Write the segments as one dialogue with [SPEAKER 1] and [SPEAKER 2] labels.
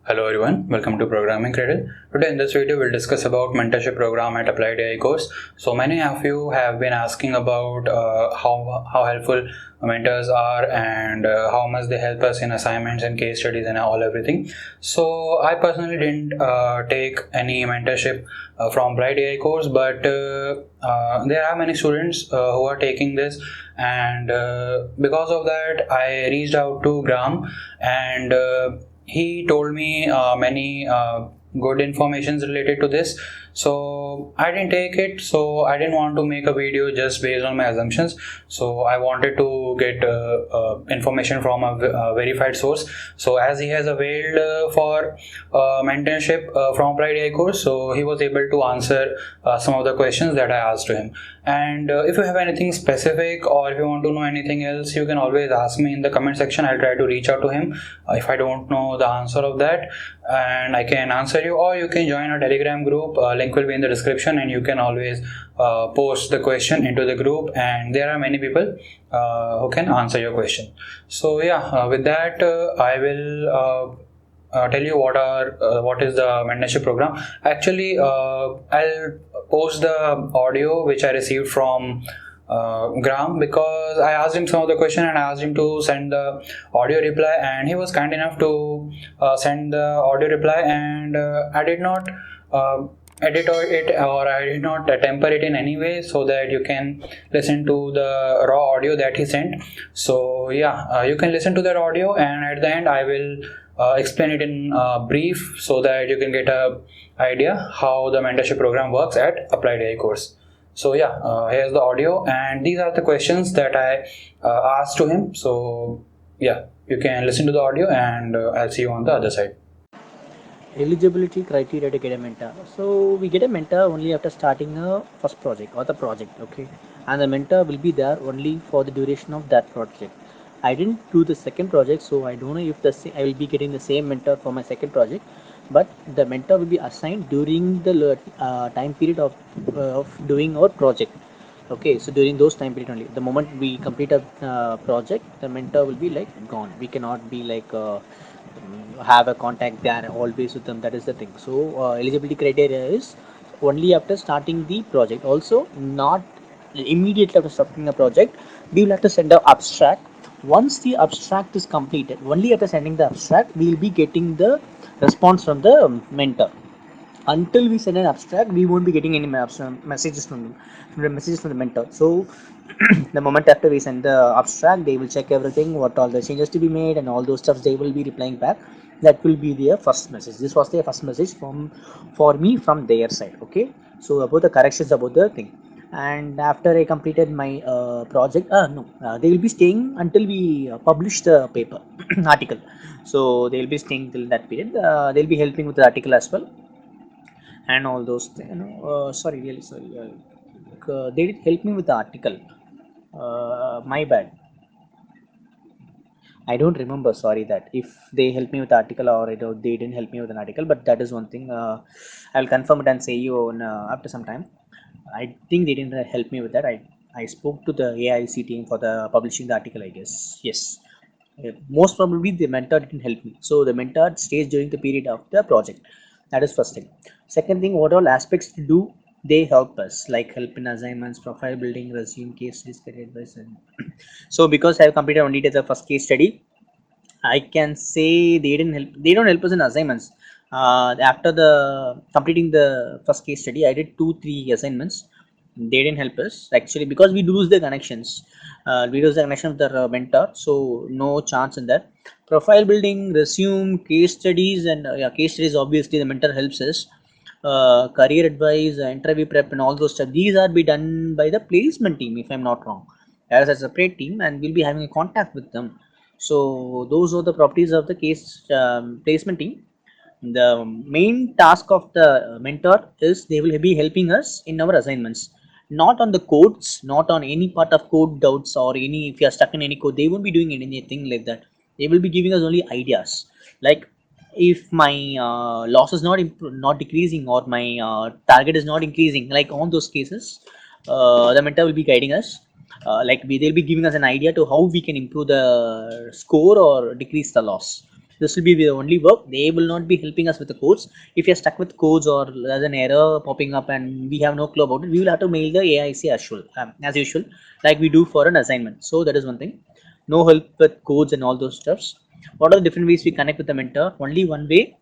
[SPEAKER 1] Hello everyone, welcome to Programming Cradle. Today in this video we'll discuss about mentorship program at Applied AI course. So many of you have been asking about how helpful mentors are and how much they help us in assignments and case studies and everything. So I personally didn't take any mentorship from Applied AI course, but there are many students who are taking this, and because of that I reached out to Graham, and he told me many good informations related to this. So I didn't take it, so I didn't want to make a video just based on my assumptions. So I wanted to get information from a verified source. So as he has availed for mentorship from Applied AI course, so he was able to answer some of the questions that I asked to him. And if you have anything specific or if you want to know anything else, you can always ask me in the comment section. I'll try to reach out to him if I don't know the answer of that, and I can answer you, or you can join our Telegram group. Link will be in the description, and you can always post the question into the group, and there are many people who can answer your question. So yeah, with that I will tell you what is the mentorship program. Actually, I'll post the audio which I received from Graham, because I asked him some of the question and I asked him to send the audio reply, and he was kind enough to send the audio reply, and I did not edit it, or I did not temper it in any way, so that you can listen to the raw audio that he sent. So yeah, you can listen to that audio, and at the end I will explain it in brief, so that you can get a idea how the mentorship program works at Applied AI course. So yeah, here's the audio, and these are the questions that I asked to him. So yeah, you can listen to the audio, and I'll see you on the other side.
[SPEAKER 2] Eligibility criteria to get a mentor. So we get a mentor only after starting a first project or the project, okay, and the mentor will be there only for the duration of that project. I didn't do the second project, so I don't know if I will be getting the same mentor for my second project, but the mentor will be assigned during the time period of doing our project. Okay, so during those time period only, the moment we complete a project, the mentor will be like gone. We cannot be like have a contact there always with them. That is the thing. So eligibility criteria is only after starting the project. Also, not immediately after starting the project, we will have to send an abstract. Once the abstract is completed, only after sending the abstract, we will be getting the response from the mentor. Until we send an abstract, we won't be getting any messages from the mentor. So the moment after we send the abstract, they will check everything, what all the changes to be made and all those stuff, they will be replying back. That will be their first message. This was their first message for me from their side. Okay, so about the corrections about the thing. And after I completed my project, no, they will be staying until we publish the paper article. So they will be staying till that period. They'll be helping with the article as well, and all those sorry, really sorry, they did help me with the article. My bad, I don't remember, sorry, that if they help me with the article or they didn't help me with an article, but that is one thing. I'll confirm it and say you on after some time. I think they didn't help me with that. I spoke to the AIC team for the publishing the article, I guess. Yes. Most probably the mentor didn't help me, so the mentor stays during the period of the project. That is first thing. Second thing, what all aspects to do, they help us, like help in assignments, profile building, resume, case studies, career advice, and so because I have completed only the first case study, I can say they didn't help. They don't help us in assignments. After the completing the first case study, I did 2-3 assignments. They didn't help us actually, because we lose the connections. We lose the connection with the mentor, so no chance in that. Profile building, resume, case studies, and yeah, case studies obviously the mentor helps us. Career advice, interview prep, and all those stuff. These are be done by the placement team, if I'm not wrong. As a separate team, and we'll be having a contact with them. So those are the properties of the case placement team. The main task of the mentor is they will be helping us in our assignments, not on the codes, not on any part of code doubts, or any, if you are stuck in any code, they won't be doing anything like that. They will be giving us only ideas, like if my loss is not decreasing, or my target is not increasing, like on those cases, the mentor will be guiding us. They'll be giving us an idea to how we can improve the score or decrease the loss. This will be the only work. They will not be helping us with the codes. If you're stuck with codes or there's an error popping up and we have no clue about it, we will have to mail the AIC as usual, like we do for an assignment. So that is one thing. No help with codes and all those stuffs. What are the different ways we connect with the mentor? Only one way,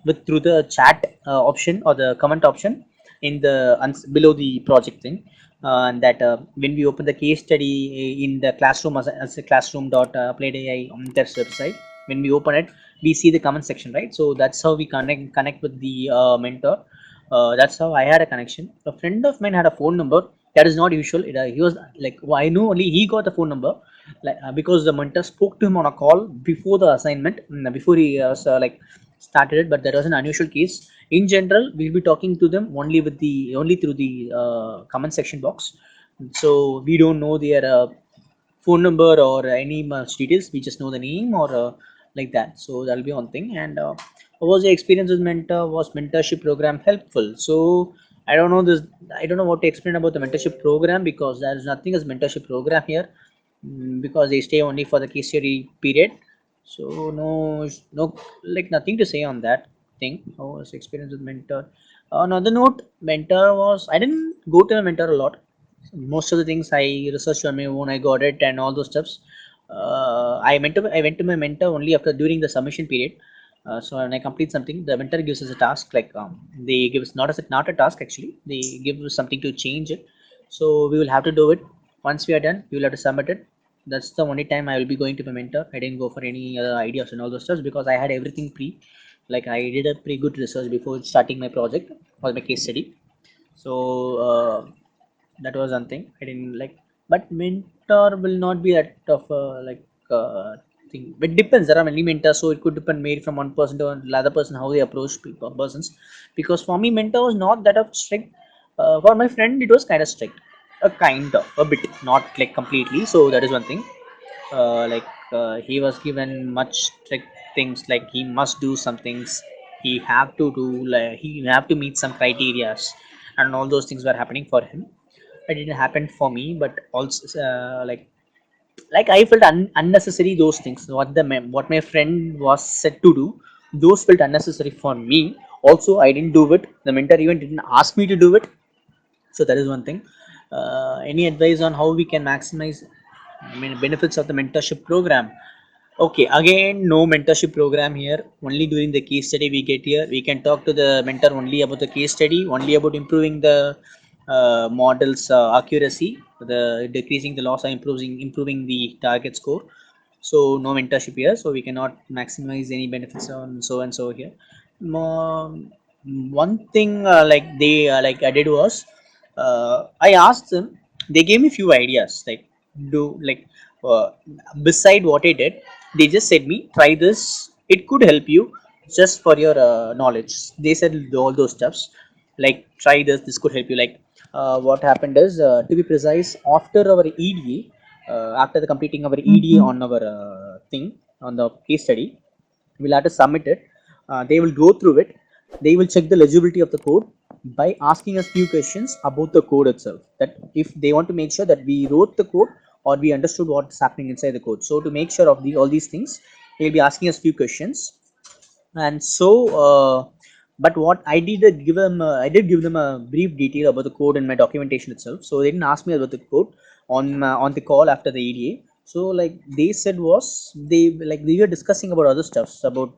[SPEAKER 2] with through the chat option or the comment option in the below the project thing. And that when we open the case study in the classroom as a classroom dot applied AI on this website, when we open it, we see the comment section, right? So that's how we connect with the mentor. That's how I had a connection. A friend of mine had a phone number. That is not usual. He was like, well, I know only he got the phone number, like because the mentor spoke to him on a call before the assignment, before he was like started it. But that was an unusual case. In general, we'll be talking to them only through the comment section box. So we don't know their phone number or any much details. We just know the name or like that. So that'll be one thing. And what was the experience with mentor? Was mentorship program helpful? So I don't know this. I don't know what to explain about the mentorship program, because there is nothing as mentorship program here. Because they stay only for the case study period. So no, like nothing to say on that thing. How was experience with mentor? On another note, mentor was, I didn't go to a mentor a lot. Most of the things I researched on my own. I got it and all those stuffs. I went to my mentor only after during the submission period. So when I complete something, the mentor gives us a task. Like they give us not a task actually. They give us something to change it. So we will have to do it. Once we are done, we will have to submit it. That's the only time I will be going to my mentor. I didn't go for any other ideas and all those stuff because I had everything pre. Like I did a pretty good research before starting my project or my case study. So that was one thing I didn't like. But mentor will not be that of like thing. It depends. There are many mentors, so it could depend made from one person to another person how they approach people persons. Because for me, mentor was not that of strict. For my friend, it was kind of strict, a kind of a bit, not like completely. So that is one thing. He was given much strict things, like he must do some things. He have to do, like he have to meet some criterias, and all those things were happening for him. It didn't happen for me, but also like I felt unnecessary those things. What my friend was said to do, those felt unnecessary for me. Also, I didn't do it. The mentor even didn't ask me to do it. So that is one thing. Any advice on how we can maximize, I mean, benefits of the mentorship program? Okay, again, no mentorship program here. Only during the case study we get here. We can talk to the mentor only about the case study, only about improving the model's accuracy, the decreasing the loss, or improving the target score. So no mentorship here. So we cannot maximize any benefits on so and so here. Um, One thing like I did was, I asked them. They gave me few ideas, like do like uh, beside what I did, they just said me try this. It could help you just for your knowledge. They said all those stuffs, like try this. This could help you. Like what happened is, to be precise, after our EDA, after the completing our EDA on our thing on the case study, we'll have to submit it. They will go through it. They will check the legibility of the code by asking us few questions about the code itself. That if they want to make sure that we wrote the code or we understood what's happening inside the code. So to make sure of all these things, they'll be asking us few questions. And so but what I did, I did give them a brief detail about the code and my documentation itself. So they didn't ask me about the code on the call after the EDA. So like they said was, they like we were discussing about other stuffs about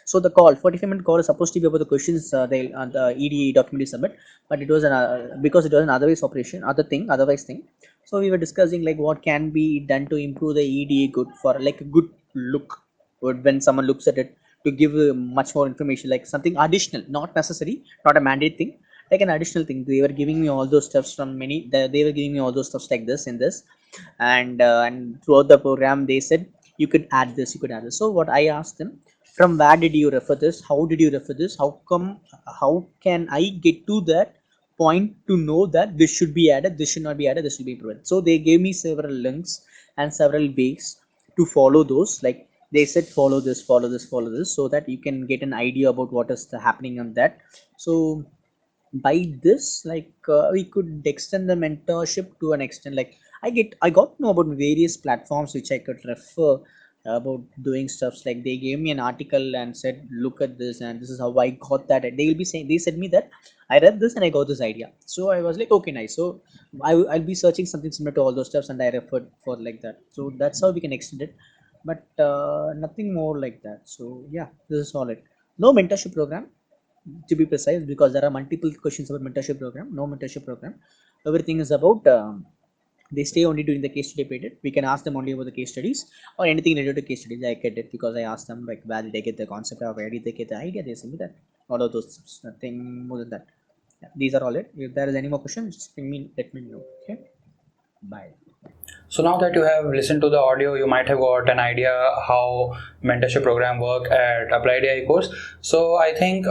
[SPEAKER 2] so the call 45-minute call is supposed to be about the questions they the EDA document is submit. But it was an because it was an otherwise thing. So we were discussing like what can be done to improve the EDA good for like a good look when someone looks at it, to give much more information, like something additional, not necessary, not a mandate thing, like an additional thing. They were giving me all those stuffs from they were giving me all those stuffs like this in this. And throughout the program they said you could add this, you could add this. So what I asked them, from where did you refer this, how did you refer this, how come, how can I get to that point to know that this should be added, this should not be added, this should be improved. So they gave me several links and several ways to follow those. Like they said follow this, follow this, follow this, so that you can get an idea about what is happening on that. So by this, we could extend the mentorship to an extent. Like I got to know about various platforms which I could refer about doing stuffs. Like they gave me an article and said, look at this, and this is how I got that. And they will be saying, they said me that I read this and I got this idea. So I was like, okay, nice. So I'll be searching something similar to all those stuffs, and I referred for like that. So that's how we can extend it, but nothing more like that. So yeah, this is solid. No mentorship program, to be precise, because there are multiple questions about mentorship program. No mentorship program. Everything is about they stay only during the case study period. We can ask them only about the case studies or anything related to case studies. I get it because I asked them like where did they get the concept or where did they get the idea. They send me that. All of those stuff. Nothing more than that. Yeah, these are all it. If there is any more questions, just let me know. Okay. Bye.
[SPEAKER 1] So now that you have listened to the audio, you might have got an idea how mentorship program work at Applied AI course. So I think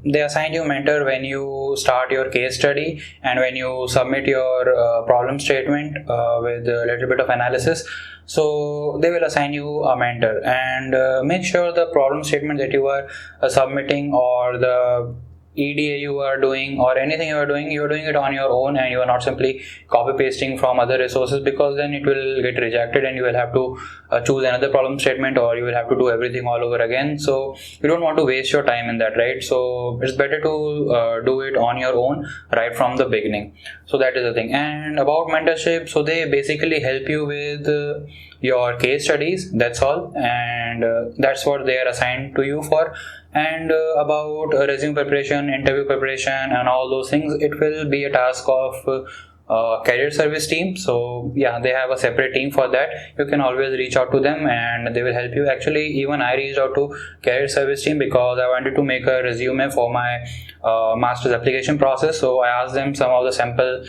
[SPEAKER 1] they assign you mentor when you start your case study and when you submit your problem statement with a little bit of analysis. So they will assign you a mentor, and make sure the problem statement that you are submitting or the EDA you are doing or anything you are doing it on your own, and you are not simply copy pasting from other resources, because then it will get rejected and you will have to choose another problem statement, or you will have to do everything all over again. So you don't want to waste your time in that, right? So it's better to do it on your own right from the beginning. So that is the thing. And about mentorship, so they basically help you with your case studies, that's all, and that's what they are assigned to you for. And about resume preparation, interview preparation, and all those things, it will be a task of career service team. So yeah, they have a separate team for that. You can always reach out to them and they will help you. Actually, even I reached out to career service team because I wanted to make a resume for my master's application process. So I asked them some of the sample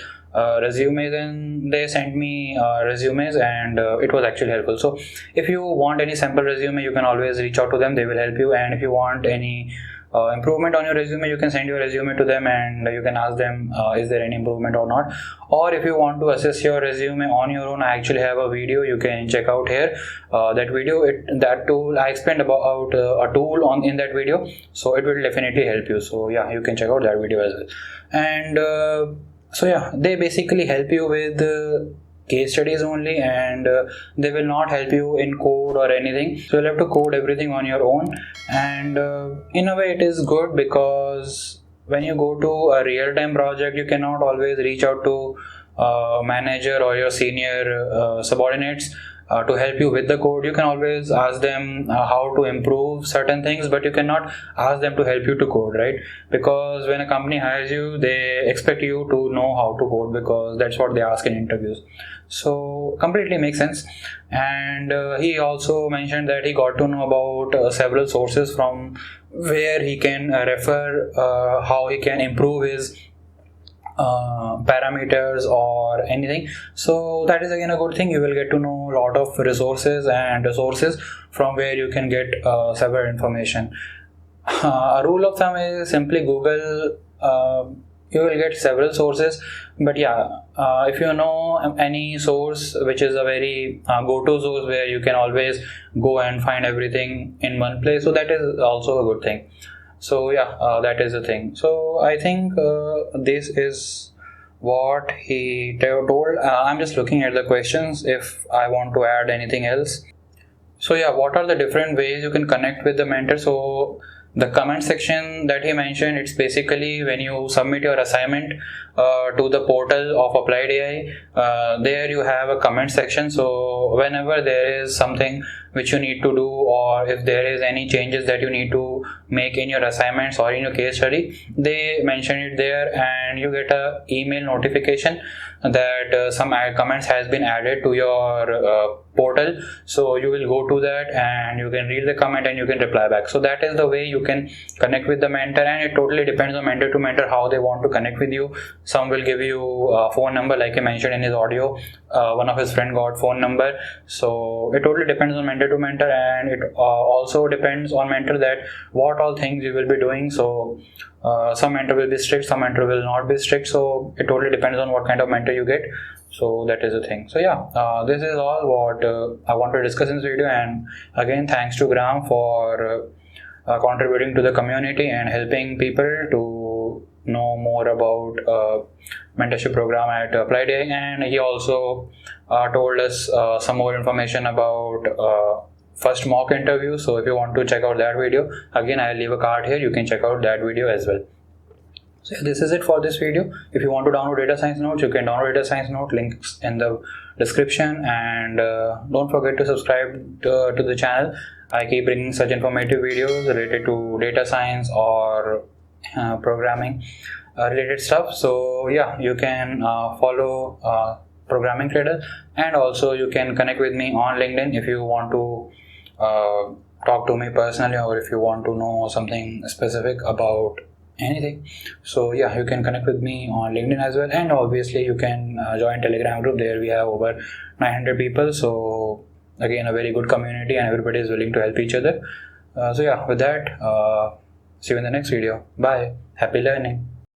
[SPEAKER 1] resumes, and they sent me resumes, and it was actually helpful. So if you want any sample resume, you can always reach out to them. They will help you. And if you want any improvement on your resume, you can send your resume to them and you can ask them is there any improvement or not. Or if you want to assess your resume on your own, I actually have a video you can check out here. That video, that tool, I explained about a tool on in that video, so it will definitely help you. So yeah, you can check out that video as well. And so yeah, they basically help you with case studies only, and they will not help you in code or anything. So you'll have to code everything on your own. And in a way it is good, because when you go to a real-time project, you cannot always reach out to manager or your senior subordinates to help you with the code. You can always ask them how to improve certain things, but you cannot ask them to help you to code, right? Because when a company hires you, they expect you to know how to code, because that's what they ask in interviews. So completely makes sense. And he also mentioned that he got to know about several sources from where he can refer how he can improve his parameters or anything. So that is again a good thing. You will get to know a lot of resources and sources from where you can get several information. A rule of thumb is simply Google. You will get several sources, but yeah, if you know any source which is a very go-to source where you can always go and find everything in one place, so that is also a good thing. So yeah, that is the thing. So I think this is what he told. I'm just looking at the questions if I want to add anything else. So yeah, what are the different ways you can connect with the mentor? So the comment section that he mentioned, it's basically when you submit your assignment to the portal of Applied AI, there you have a comment section. So whenever there is something which you need to do, or if there is any changes that you need to make in your assignments or in your case study, they mention it there, and you get a email notification that some comments has been added to your portal. So you will go to that and you can read the comment and you can reply back. So that is the way you can connect with the mentor, and it totally depends on mentor to mentor how they want to connect with you. Some will give you a phone number, like I mentioned in his audio. One of his friend got phone number. So it totally depends on mentor to mentor, and it also depends on mentor that what all things you will be doing. So some mentor will be strict, some mentor will not be strict. So it totally depends on what kind of mentor you get. So that is the thing. So yeah, this is all what I want to discuss in this video. And again, thanks to Graham for contributing to the community and helping people to know more about mentorship program at Applied AI. And he also told us some more information about first mock interview. So if you want to check out that video, again I'll leave a card here, you can check out that video as well. So yeah, this is it for this video. If you want to download data science notes, you can download data science note, links in the description, and don't forget to subscribe to the channel. I keep bringing such informative videos related to data science or programming related stuff. So yeah, you can follow Programming Cradle, and also you can connect with me on LinkedIn if you want to talk to me personally, or if you want to know something specific about anything. So yeah, you can connect with me on LinkedIn as well, and obviously you can join Telegram group. There we have over 900 people, so again a very good community, and everybody is willing to help each other. So yeah, with that, see you in the next video. Bye. Happy learning.